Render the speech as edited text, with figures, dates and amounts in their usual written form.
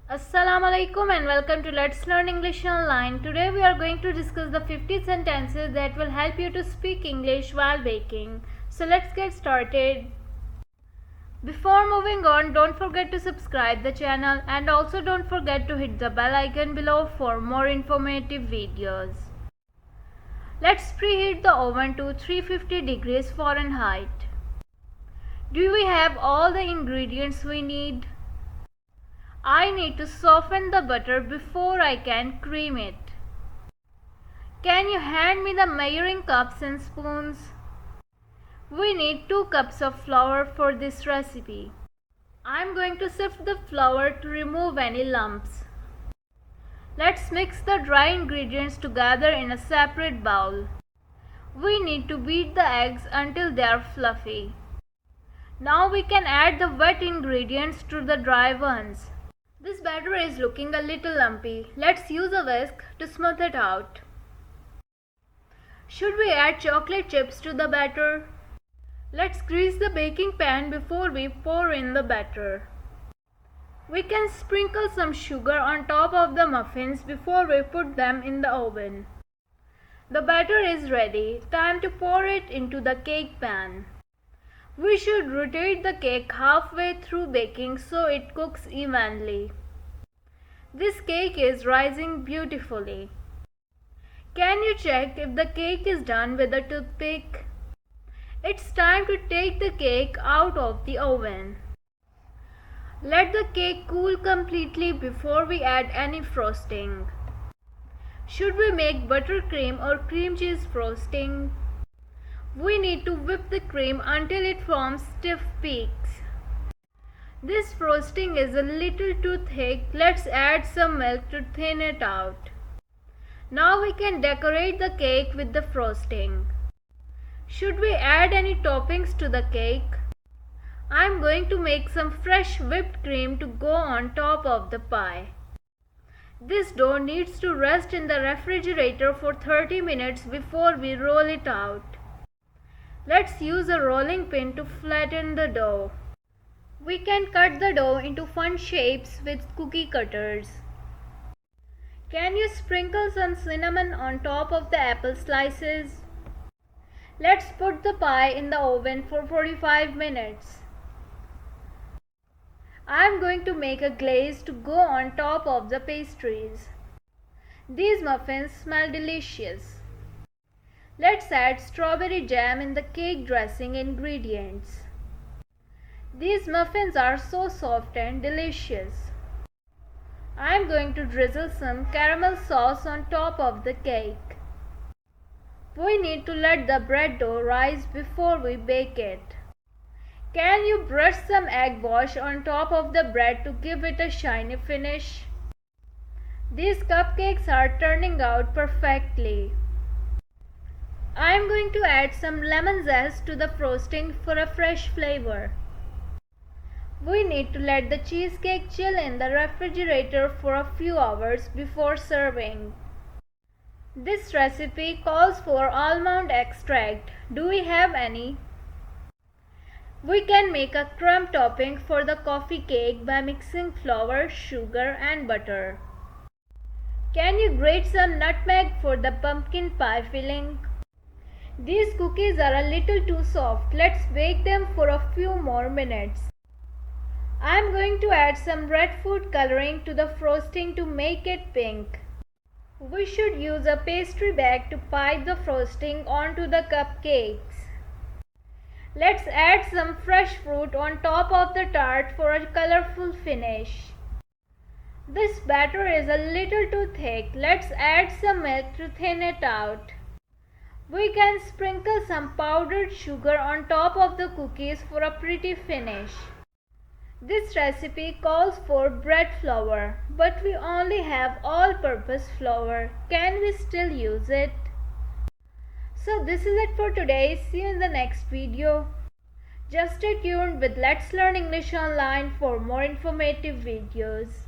Assalamu alaikum and welcome to Let's Learn English Online. Today we are going to discuss the 50 sentences that will help you to speak English while baking. So let's get started. Before moving on, don't forget to subscribe the channel and also don't forget to hit the bell icon below for more informative videos. Let's preheat the oven to 350 degrees Fahrenheit. Do we have all the ingredients we need? I need to soften the butter before I can cream it. Can you hand me the measuring cups and spoons? We need 2 cups of flour for this recipe. I'm going to sift the flour to remove any lumps. Let's mix the dry ingredients together in a separate bowl. We need to beat the eggs until they are fluffy. Now we can add the wet ingredients to the dry ones. This batter is looking a little lumpy. Let's use a whisk to smooth it out. Should we add chocolate chips to the batter? Let's grease the baking pan before we pour in the batter. We can sprinkle some sugar on top of the muffins before we put them in the oven. The batter is ready. Time to pour it into the cake pan. We should rotate the cake halfway through baking so it cooks evenly. This cake is rising beautifully. Can you check if the cake is done with a toothpick? It's time to take the cake out of the oven. Let the cake cool completely before we add any frosting. Should we make buttercream or cream cheese frosting? We need to whip the cream until it forms stiff peaks. This frosting is a little too thick. Let's add some milk to thin it out. Now we can decorate the cake with the frosting. Should we add any toppings to the cake? I'm going to make some fresh whipped cream to go on top of the pie. This dough needs to rest in the refrigerator for 30 minutes before we roll it out. Let's use a rolling pin to flatten the dough. We can cut the dough into fun shapes with cookie cutters. Can you sprinkle some cinnamon on top of the apple slices? Let's put the pie in the oven for 45 minutes. I'm going to make a glaze to go on top of the pastries. These muffins smell delicious. Let's add strawberry jam in the cake dressing ingredients. These muffins are so soft and delicious. I'm going to drizzle some caramel sauce on top of the cake. We need to let the bread dough rise before we bake it. Can you brush some egg wash on top of the bread to give it a shiny finish? These cupcakes are turning out perfectly. I'm going to add some lemon zest to the frosting for a fresh flavor. We need to let the cheesecake chill in the refrigerator for a few hours before serving. This recipe calls for almond extract. Do we have any? We can make a crumb topping for the coffee cake by mixing flour, sugar and butter. Can you grate some nutmeg for the pumpkin pie filling? These cookies are a little too soft. Let's bake them for a few more minutes. I'm going to add some red food coloring to the frosting to make it pink. We should use a pastry bag to pipe the frosting onto the cupcakes. Let's add some fresh fruit on top of the tart for a colorful finish. This batter is a little too thick. Let's add some milk to thin it out. We can sprinkle some powdered sugar on top of the cookies for a pretty finish. This recipe calls for bread flour, but we only have all-purpose flour. Can we still use it? So this is it for today. See you in the next video. Just stay tuned with Let's Learn English Online for more informative videos.